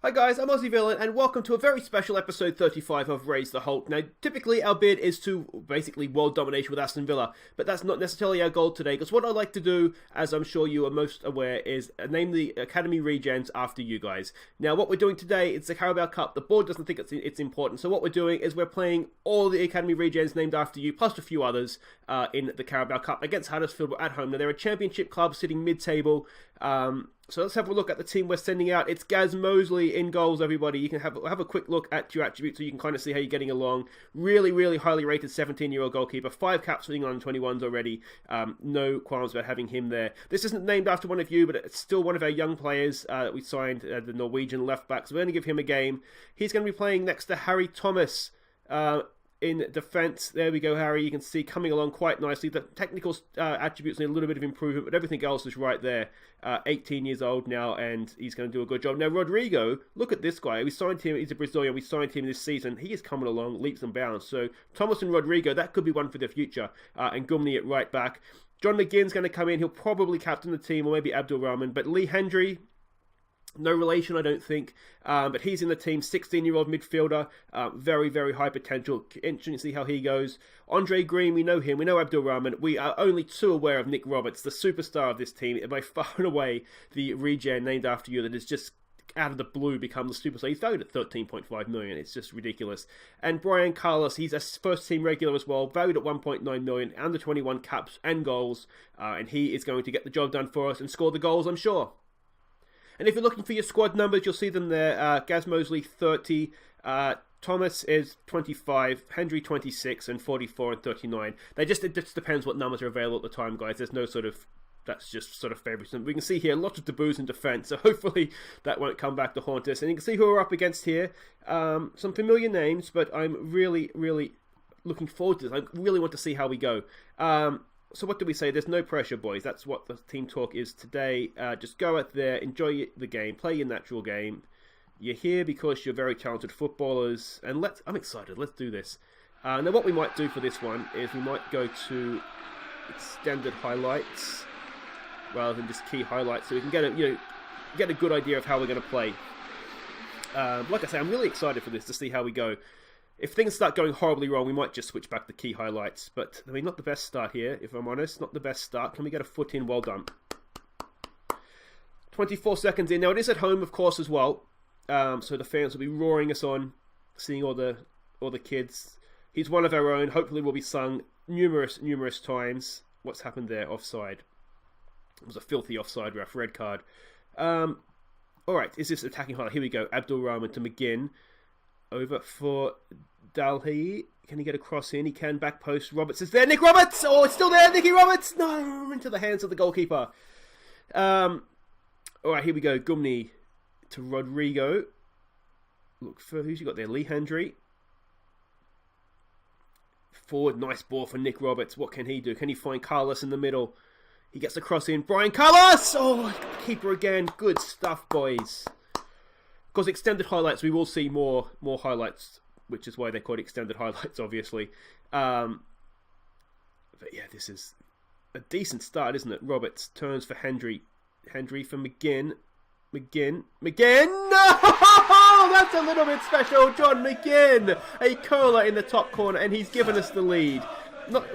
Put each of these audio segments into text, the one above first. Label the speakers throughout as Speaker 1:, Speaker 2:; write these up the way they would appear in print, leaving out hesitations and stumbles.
Speaker 1: Hi guys, I'm Aussie Villain, and welcome to a very special episode 35 of Raise the Holte. Now, typically our bid is to basically world domination with Aston Villa, but that's not necessarily our goal today, because what I like to do, as I'm sure you are most aware, is name the Academy Regens after you guys. Now, what we're doing today, it's the Carabao Cup. The board doesn't think it's important, so what we're doing is we're playing all the Academy Regens named after you, plus a few others, in the Carabao Cup against Huddersfield at home. Now, they're a championship club sitting mid-table, so let's have a look at the team we're sending out. It's Gaz Mosley in goals, everybody. You can have a quick look at your attributes so you can kind of see how you're getting along. Really, really highly rated 17-year-old goalkeeper. 5 caps for the England 21s already. No qualms about having him there. This isn't named after one of you, but it's still one of our young players that we signed, the Norwegian left-back. So we're going to give him a game. He's going to be playing next to Harry Thomas. In defence, there we go, Harry. You can see coming along quite nicely. The technical attributes need a little bit of improvement, but everything else is right there. 18 years old now, and he's going to do a good job. Now, Rodrigo, look at this guy. We signed him. He's a Brazilian. We signed him this season. He is coming along leaps and bounds. So Thomas and Rodrigo, that could be one for the future. And Gumney at right back. John McGinn's going to come in. He'll probably captain the team, or maybe Abdul Rahman. But Lee Hendry, no relation, I don't think, but he's in the team, 16-year-old midfielder, very, very high potential. Interesting to see how he goes. Andre Green, we know him, we know Abdul Rahman. We are only too aware of Nick Roberts, the superstar of this team, by far and away the regen named after you that has just out of the blue become the superstar. He's valued at 13.5 million. It's just ridiculous. And Brian Carlos, he's a first team regular as well, valued at 1.9 million, under 21 caps and goals, and he is going to get the job done for us and score the goals, I'm sure. And if you're looking for your squad numbers, you'll see them there. Gaz Mosley, 30. Thomas is 25. Hendry, 26. And 44 and 39. It just depends what numbers are available at the time, guys. There's no sort of... That's just sort of favoritism. We can see here lots of debuts in defence, so hopefully that won't come back to haunt us. And you can see who we're up against here. Some familiar names, but I'm really, really looking forward to this. I really want to see how we go. So what do we say? There's no pressure, boys. That's what the team talk is today. Just go out there, enjoy the game, play your natural game. You're here because you're very talented footballers, and I'm excited. Let's do this. Now, what we might do for this one is we might go to extended highlights rather than just key highlights, so we can get a good idea of how we're going to play. Like I say, I'm really excited for this to see how we go. If things start going horribly wrong, we might just switch back to key highlights. But, I mean, not the best start here, if I'm honest. Not the best start. Can we get a foot in? Well done. 24 seconds in. Now, it is at home, of course, as well. So the fans will be roaring us on, seeing all the kids. He's one of our own. Hopefully will be sung numerous times. What's happened there? Offside. It was a filthy offside ref. Red card. Alright, is this attacking highlight? Here we go. Abdul Rahman to McGinn. Over for Dalhi. Can he get a cross in? He can. Back post. Roberts is there. Nick Roberts! Oh, it's still there. Nicky Roberts! No! Into the hands of the goalkeeper. Alright, here we go. Gumney to Rodrigo. Look for who's you got there? Lee Hendry. Forward. Nice ball for Nick Roberts. What can he do? Can he find Carlos in the middle? He gets the cross in. Brian Carlos! Oh, keeper again. Good stuff, boys. Because extended highlights, we will see more highlights, which is why they're called extended highlights, obviously. But yeah, this is a decent start, isn't it? Roberts turns for Hendry. Hendry for McGinn. McGinn. No! That's a little bit special. John McGinn. A curler in the top corner, and he's given us the lead.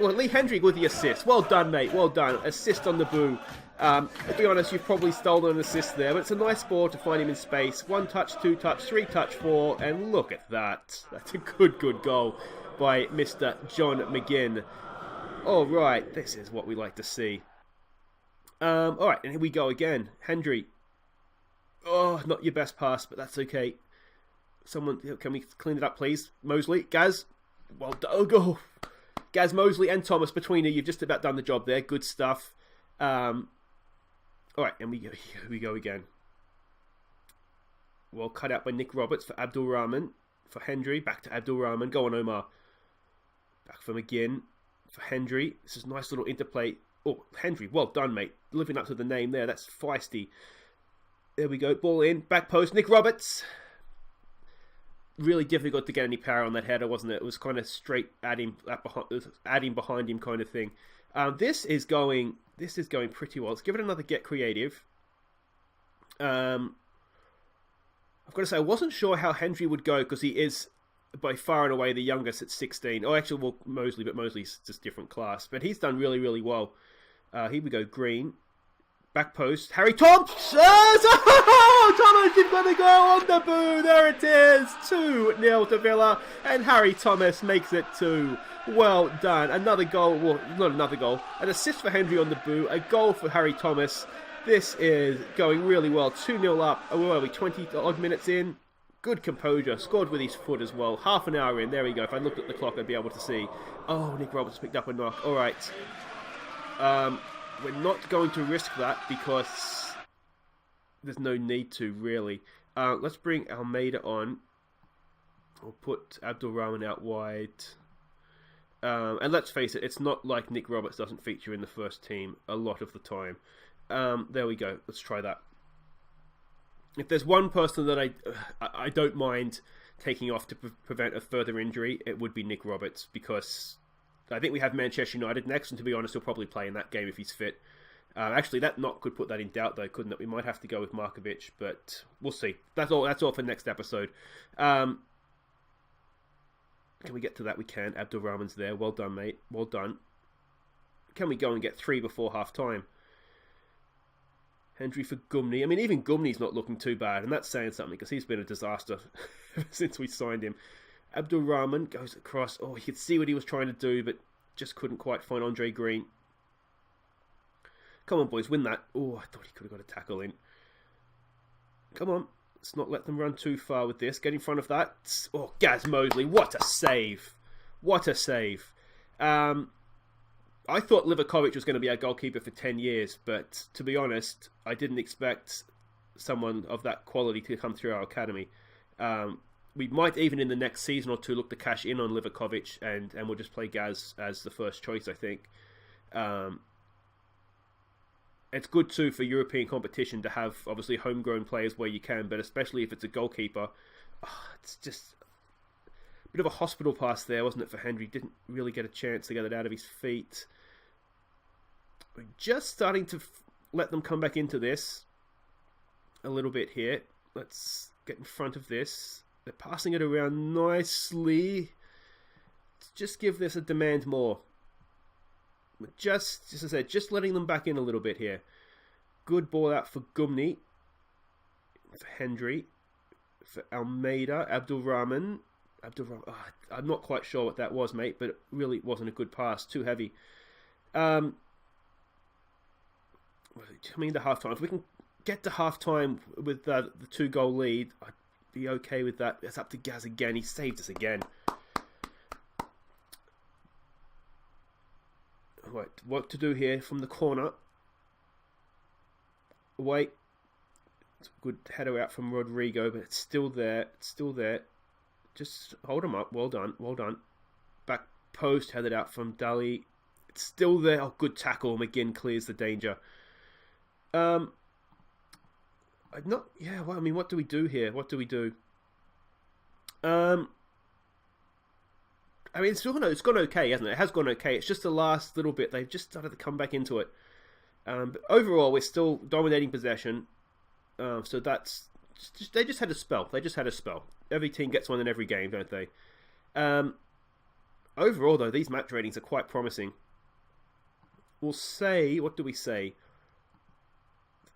Speaker 1: Lee Hendry with the assist. Well done, mate. Well done. Assist on the boo. To be honest, you've probably stolen an assist there, but it's a nice ball to find him in space. 1 touch, 2 touch, 3 touch, 4, and look at that. That's a good goal by Mr. John McGinn. All right, this is what we like to see. All right, and here we go again. Hendry. Oh, not your best pass, but that's okay. Someone, can we clean it up, please? Mosley, Gaz. Well done. Oh, go. Gaz Mosley and Thomas, between you, you've just about done the job there. Good stuff. Alright, and we go again. Well cut out by Nick Roberts for Abdul Rahman. For Hendry, back to Abdul Rahman. Go on, Omar. Back for McGinn. For Hendry. This is a nice little interplay. Oh, Hendry, well done, mate. Living up to the name there. That's feisty. There we go. Ball in. Back post. Nick Roberts. Really difficult to get any power on that header, wasn't it? It was kind of straight at him, behind him kind of thing. This is going pretty well. Let's give it another get creative. I've I've got to say, I wasn't sure how Hendry would go because he is by far and away the youngest at 16. Oh, actually, well, Mosley, but Mosley's just different class. But he's done really, really well. Here we go, Green. Back post. Harry Thompson! Oh, Thomas, you've got to go on the boo. There it is. 2-0 to Villa. And Harry Thomas makes it 2. Well done. Another goal. Well, not another goal. An assist for Hendry on the boo. A goal for Harry Thomas. This is going really well. 2-0 up. Where are we? 20 odd minutes in. Good composure. Scored with his foot as well. Half an hour in. There we go. If I looked at the clock, I'd be able to see. Oh, Nick Roberts picked up a knock. All right. We're not going to risk that because there's no need to, really. Let's bring Almeida on. We'll put Abdul Rahman out wide. And let's face it, it's not like Nick Roberts doesn't feature in the first team a lot of the time. There we go. Let's try that. If there's one person that I don't mind taking off to prevent a further injury, it would be Nick Roberts, because I think we have Manchester United next, and to be honest, he'll probably play in that game if he's fit. Actually, that knock could put that in doubt, though, couldn't it? We might have to go with Markovic, but we'll see. That's all for next episode. Can we get to that? We can. Abdul Rahman's there. Well done, mate. Well done. Can we go and get 3 before half-time? Hendry for Gumney. I mean, even Gumney's not looking too bad, and that's saying something, because he's been a disaster since we signed him. Abdul Rahman goes across. Oh, you could see what he was trying to do, but just couldn't quite find Andre Green. Come on, boys, win that. Oh, I thought he could have got a tackle in. Come on. Let's not let them run too far with this. Get in front of that. Oh, Gaz Mosley. What a save. What a save. I thought Livakovic was going to be our goalkeeper for 10 years, but to be honest, I didn't expect someone of that quality to come through our academy. We might even in the next season or two look to cash in on Livakovic, and we'll just play Gaz as the first choice, I think. It's good too for European competition to have obviously homegrown players where you can, but especially if it's a goalkeeper. It's just a bit of a hospital pass there, wasn't it, for Hendry? Didn't really get a chance to get it out of his feet. We're just starting to let them come back into this a little bit here. Let's get in front of this. They're passing it around nicely. Let's just give this a demand more. Just as I said, just letting them back in a little bit here. Good ball out for Gumney. For Hendry. For Almeida. Abdul Rahman. I'm not quite sure what that was, mate, but it really wasn't a good pass. Too heavy. Coming into half-time. If we can get to half-time with the 2-goal lead, I'd be okay with that. It's up to Gaz again. He saved us again. Right, what to do here from the corner. Wait. It's a good header out from Rodrigo, but it's still there. It's still there. Just hold him up. Well done. Well done. Back post headed out from Dali. It's still there. Oh, good tackle. McGinn clears the danger. What do we do here? What do we do? I mean, it's gone okay, hasn't it? It has gone okay. It's just the last little bit. They've just started to come back into it. But overall, we're still dominating possession. So that's... They just had a spell. Every team gets one in every game, don't they? Overall, though, these match ratings are quite promising. We'll say... What do we say?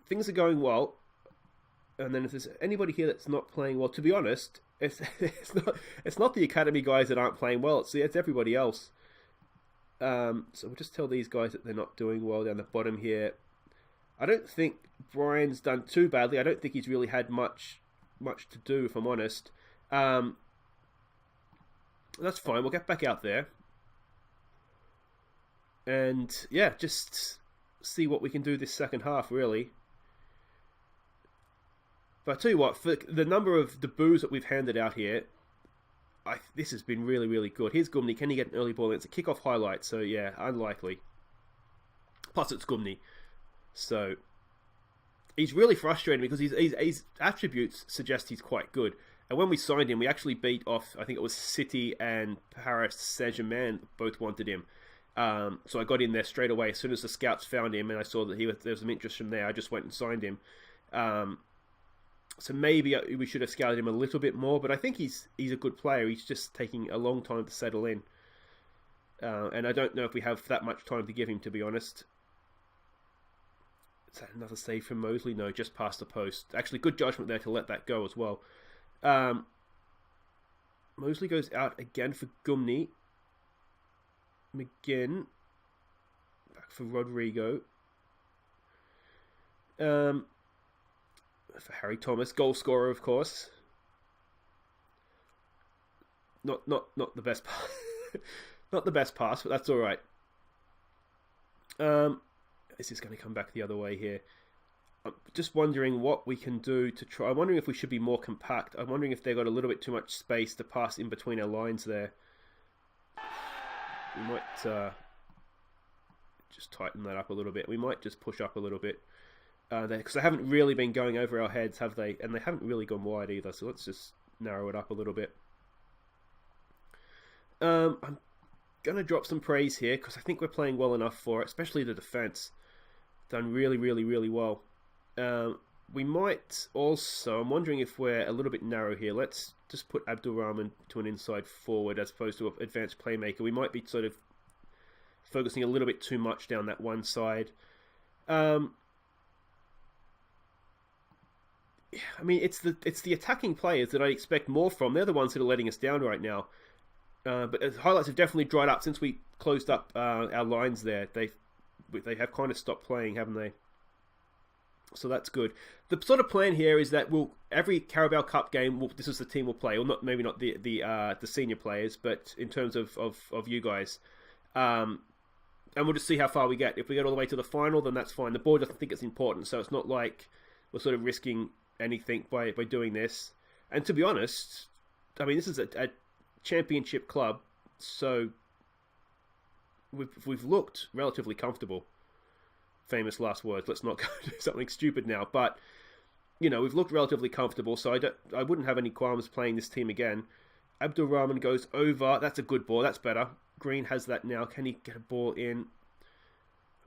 Speaker 1: Things are going well. And then if there's anybody here that's not playing well, to be honest... It's not the academy guys that aren't playing well. It's everybody else. So we'll just tell these guys that they're not doing well down the bottom here. I don't think Brian's done too badly. I don't think he's really had much to do, if I'm honest. That's fine. We'll get back out there. And yeah, just see what we can do this second half, really. But I tell you what, for the number of the boos that we've handed out here, this has been really, really good. Here's Gumney. Can he get an early ball? It's a kick-off highlight, so yeah, unlikely. Plus, it's Gumney. So, he's really frustrating because his attributes suggest he's quite good. And when we signed him, we actually beat off, I think it was City and Paris Saint-Germain, both wanted him. So I got in there straight away. As soon as the scouts found him and I saw that there was some interest from there, I just went and signed him. So maybe we should have scouted him a little bit more, but I think he's a good player. He's just taking a long time to settle in. And I don't know if we have that much time to give him, to be honest. Is that another save from Mosley? No, just past the post. Actually, good judgment there to let that go as well. Mosley goes out again for Gumney. McGinn. Back for Rodrigo. For Harry Thomas, goal scorer, of course. Not the best pass. Not the best pass, but that's all right. This is going to come back the other way here. I'm just wondering what we can do to try. I'm wondering if we should be more compact. I'm wondering if they've got a little bit too much space to pass in between our lines there. We might just tighten that up a little bit. We might just push up a little bit. Because they haven't really been going over our heads, have they? And they haven't really gone wide either, so let's just narrow it up a little bit. I'm going to drop some praise here, because I think we're playing well enough for it, especially the defence. Done really, really, really well. We might also, I'm wondering if we're a little bit narrow here. Let's just put Abdul Rahman to an inside forward as opposed to an advanced playmaker. We might be sort of focusing a little bit too much down that one side. I mean, it's the attacking players that I expect more from. They're the ones that are letting us down right now. But highlights have definitely dried up since we closed up our lines there. They have kind of stopped playing, haven't they? So that's good. The sort of plan here is that every Carabao Cup game, this is the team we'll play, or maybe not the senior players, but in terms of you guys. And we'll just see how far we get. If we get all the way to the final, then that's fine. The board doesn't think it's important, so it's not like we're sort of risking anything by doing this. And to be honest, I mean, this is a championship club, so we've looked relatively comfortable. Famous last words. Let's not go do something stupid now, but you know, we've looked relatively comfortable, so I wouldn't have any qualms playing this team again. Abdul Rahman goes over. That's a good ball. That's better. Green has that now. Can he get a ball in?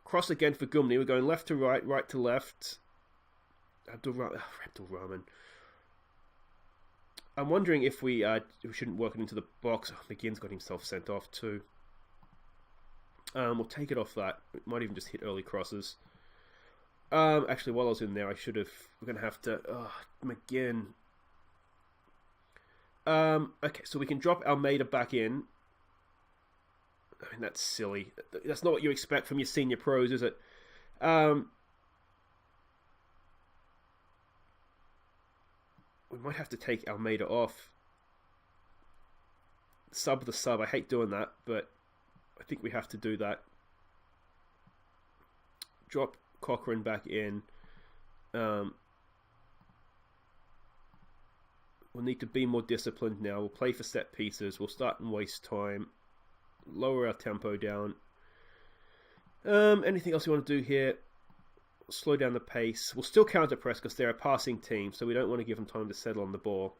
Speaker 1: Cross again for Gumney. We're going left to right, right to left. Abdul Rahman. I'm wondering if we shouldn't work it into the box. Oh, McGinn's got himself sent off too. We'll take it off that. It might even just hit early crosses. Actually, while I was in there, we're going to have to... McGinn. Okay, so we can drop Almeida back in. I mean, that's silly. That's not what you expect from your senior pros, is it? We might have to take Almeida off. Sub the sub. I hate doing that, but I think we have to do that. Drop Cochrane back in. We'll need to be more disciplined now. We'll play for set pieces. We'll start and waste time. Lower our tempo down. Anything else you want to do here? Slow down the pace. We'll still counter press because they're a passing team, so we don't want to give them time to settle on the ball.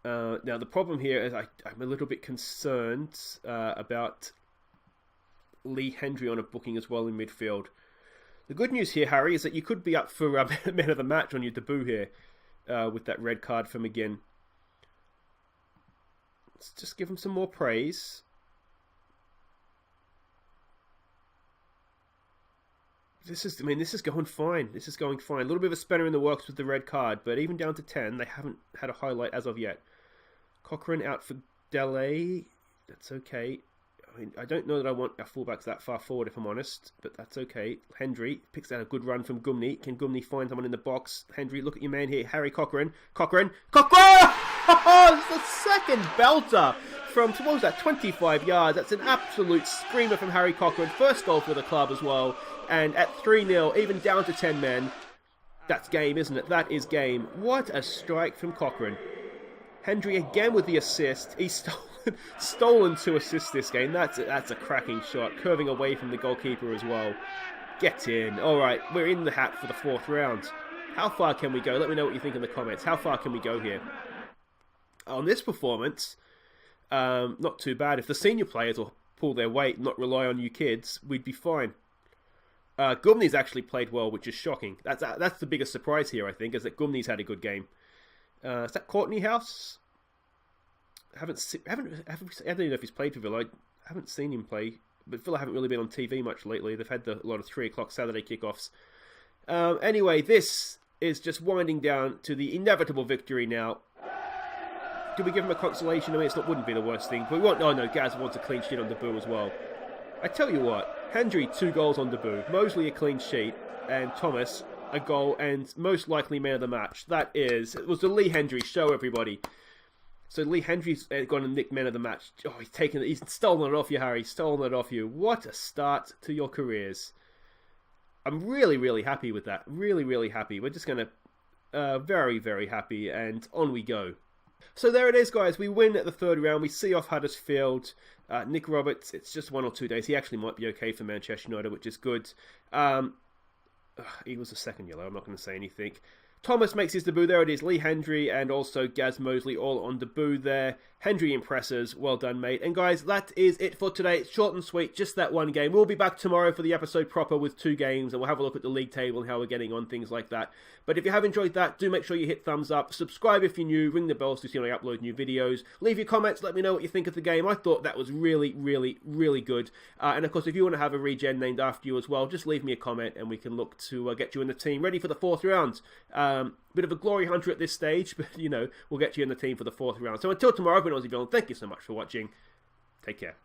Speaker 1: Now the problem here is I'm a little bit concerned about Lee Hendry on a booking as well in midfield. The good news here, Harry, is that you could be up for man of the match on your debut here with that red card from McGinn. Let's just give him some more praise. This is going fine. This is going fine. A little bit of a spanner in the works with the red card, but even down to 10, they haven't had a highlight as of yet. Cochrane out for Delay. That's okay. I mean, I don't know that I want our fullbacks that far forward, if I'm honest, but that's okay. Hendry picks out a good run from Gumney. Can Gumney find someone in the box? Hendry, look at your man here. Harry Cochrane. Cochrane! It's the second belter from, what was that, 25 yards. That's an absolute screamer from Harry Cochrane. First goal for the club as well. And at 3-0, even down to 10 men, that's game, isn't it? That is game. What a strike from Cochrane. Hendry again with the assist. He's stolen 2 assists this game. That's a cracking shot. Curving away from the goalkeeper as well. Get in. All right, we're in the hat for the 4th round. How far can we go? Let me know what you think in the comments. How far can we go here? On this performance, not too bad. If the senior players will pull their weight and not rely on you kids, we'd be fine. Gumney's actually played well, which is shocking. That's the biggest surprise here, I think, is that Gumney's had a good game. Is that Courtney House? I don't know if he's played for Villa. I haven't seen him play, but Villa haven't really been on TV much lately. They've had a lot of 3 o'clock Saturday kickoffs. Anyway, this is just winding down to the inevitable victory now. Do we give him a consolation? I mean, wouldn't be the worst thing. But we want. Oh no, Gaz wants a clean sheet on debut as well. I tell you what, Hendry 2 goals on debut, Mosley a clean sheet, and Thomas a goal, and most likely man of the match. It was the Lee Hendry show, everybody. So Lee Hendry's gone and nicked man of the match. Oh, he's stolen it off you, Harry. Stolen it off you. What a start to your careers. I'm really, really happy with that. Really, really happy. We're just going to... very, very happy. And on we go. So there it is, guys. We win at the 3rd round. We see off Huddersfield. Nick Roberts, it's just 1 or 2 days. He actually might be okay for Manchester United, which is good. He was a second yellow. I'm not going to say anything. Thomas makes his debut. There it is. Lee Hendry and also Gaz Mosley all on debut there. Hendry impresses. Well done, mate. And guys, that is it for today. It's short and sweet. Just that one game. We'll be back tomorrow for the episode proper with 2 games. And we'll have a look at the league table and how we're getting on, things like that. But if you have enjoyed that, do make sure you hit thumbs up. Subscribe if you're new. Ring the bells to see when I upload new videos. Leave your comments. Let me know what you think of the game. I thought that was really, really, really good. And of course, if you want to have a regen named after you as well, just leave me a comment and we can look to get you in the team ready for the 4th round. Bit of a glory hunter at this stage, but, you know, we'll get you in the team for the 4th round. So until tomorrow, I've been Aussie Villain. Thank you so much for watching. Take care.